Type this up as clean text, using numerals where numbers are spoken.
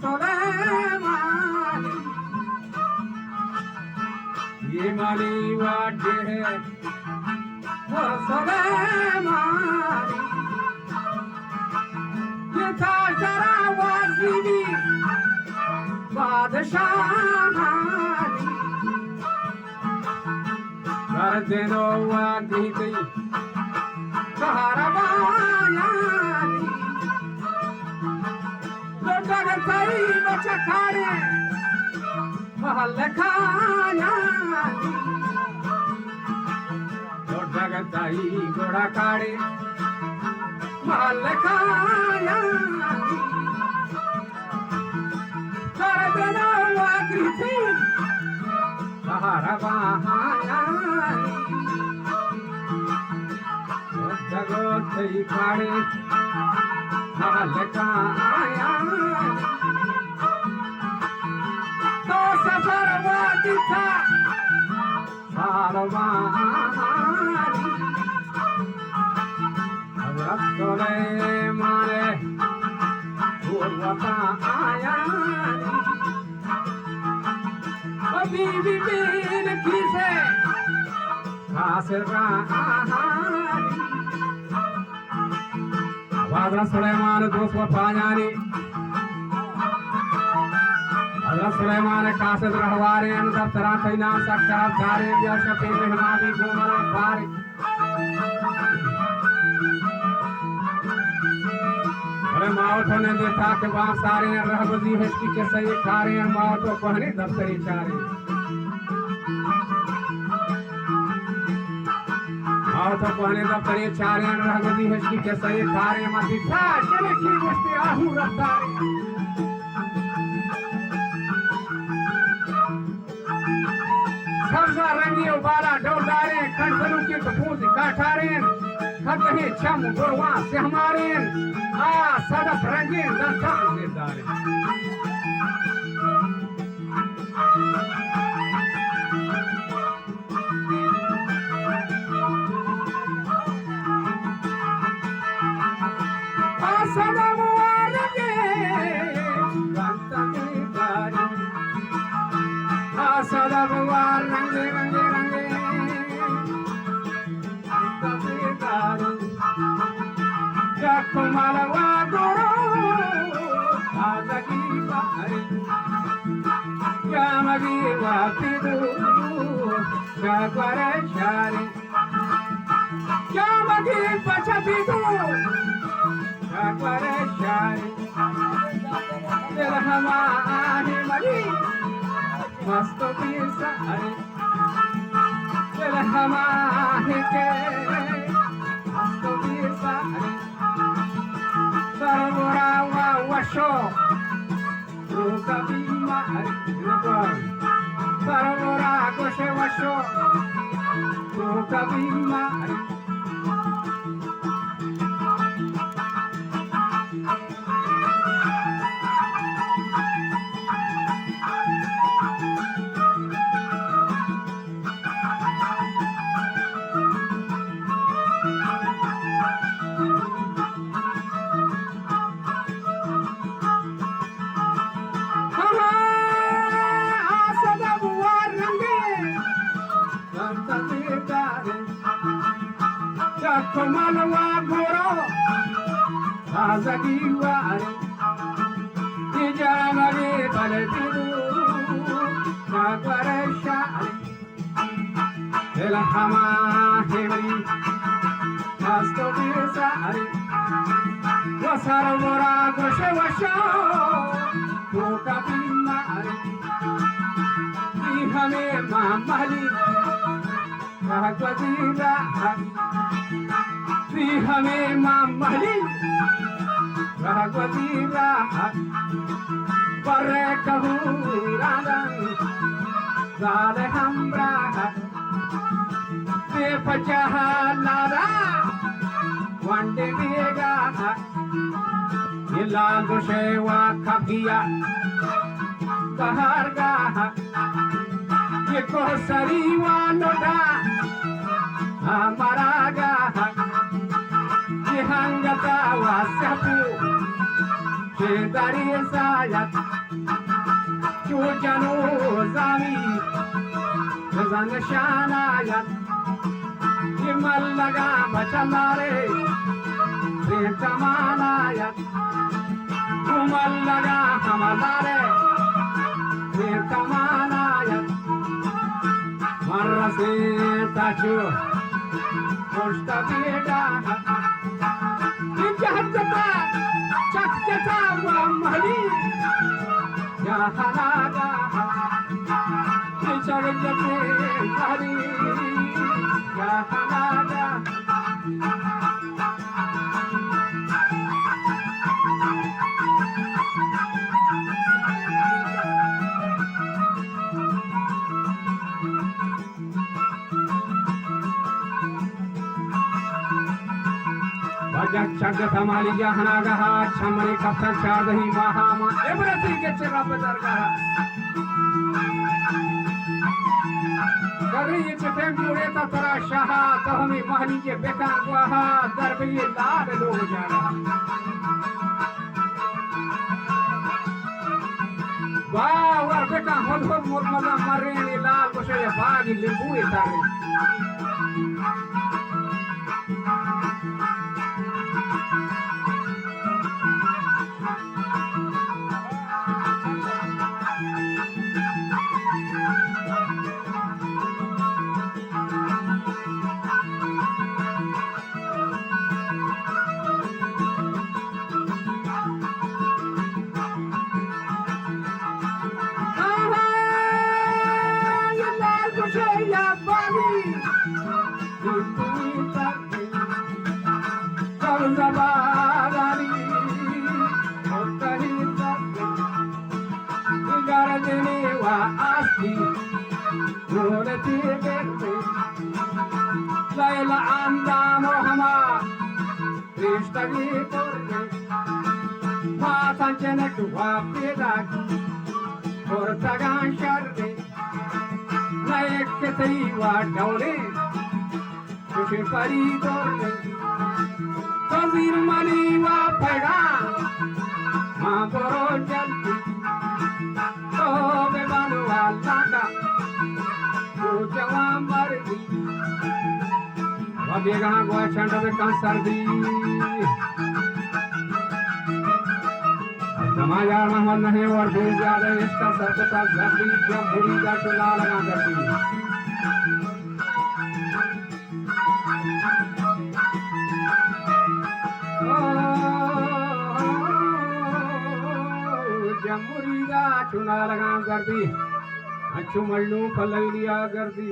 सुलेमानी ये माली वाटे है सुलेमानी ये था जरा वाजीबी बादशाहानी कर देनो वादी गई कहरबायानी लोटन सही बचखाड़े महल खायानी लोटन सही घोड़ा काड़े महल खायानी कर देनो वादी थी कहरबायानी जगोतई खाड़े महल खायानी तो सफर वादी था सारवानी हज़रत सुलेमान पूर्वतायानी बीबी बीन की से खासरानी हज़रत सुलेमान दोस्वतायानी हज़रत सुलेमान कासिद रहवारे दफ्तरा तैना साक्षात्कारे व्यासपे मेहमानी घूमर पारे अरे मावठो ने देखा के वहां सारे रहबजी हस्ती के सही खारे मावठो कहने दफ्तरी चारे मावठो कहने दफ्तरी चारे रहबजी हस्ती के सही खारे माती था चले की मस्ती आहू रतारे सबजा रंगी उबाला डोलारे खड़खड़ू की कपूज काठारे खतहे छम गुरवा से हमारे आ सदफ रंगे दंतान से दारे आ सदफ रंगे दंतान से दारे आ सदफ रंगे रंगे रंगे दंतान से दारे Kumalwa guru azaki bahari Yamagi wapidu Jagwara shari Yamagi pachapidu Jagwara shari Dilhama ahi mari Masto pisari Dilhama ahi ke Masto pisari Sarvara wa washo Rukabima Arikabam Sarvara goshe washo Rukabima Kumalwa guru azaki wari Ijamari balbidu Jagwara shari Dilhama himri Masto bisari Wasarvara goshe washo Rukabimari Ihame mamali Rahagwadira हमें मामली भगवती राहत पर कहूँ राजन गाल हम राहत बेपचाह नारा वंडे बेगा इला दुशेवा खबिया कहर गाह ये को सरीवा नोटा हमारा गाह Hangata wasapu शेजारी सायात चूचनो जावी जन शानायात हिमल लगा बचला रे कमानायात घुमल लगा हमला रे कमानायात मरसे ताचो कोष्टा बेटा जहजता चकचता महली जहनागा चरजते हरी जहनागा Jagata Malija Hanagaha, Chamari Kapta Chadahi Mahama, everything gets a rubber dargaha. Kari it's a temporeta Tara Shaha, Tahami Mahani Bekan Guaha, Darbi Lad Lojana. Wow, Bekan Hodhod Murmala Marini Lal Boshe Bagi Limbu Tari. Laila anda Muhammad Kristagi korne Matan chenek wapidak Kortagan sharde Naik ketri wa daule Kushi pari korne Tazir mani wa paiga Ma boro jalti Tobe banu wa laka Kujawa mardi Wabiega Goa Chanda de Kansardi Namaya Mahmad Nahi और भूल जा रहे इसका सरकता जल्दी जब बुरी जा चुला लगा करती जब बुरी जा चुला लगा करती अच्छु मल्लू फलैलिया करती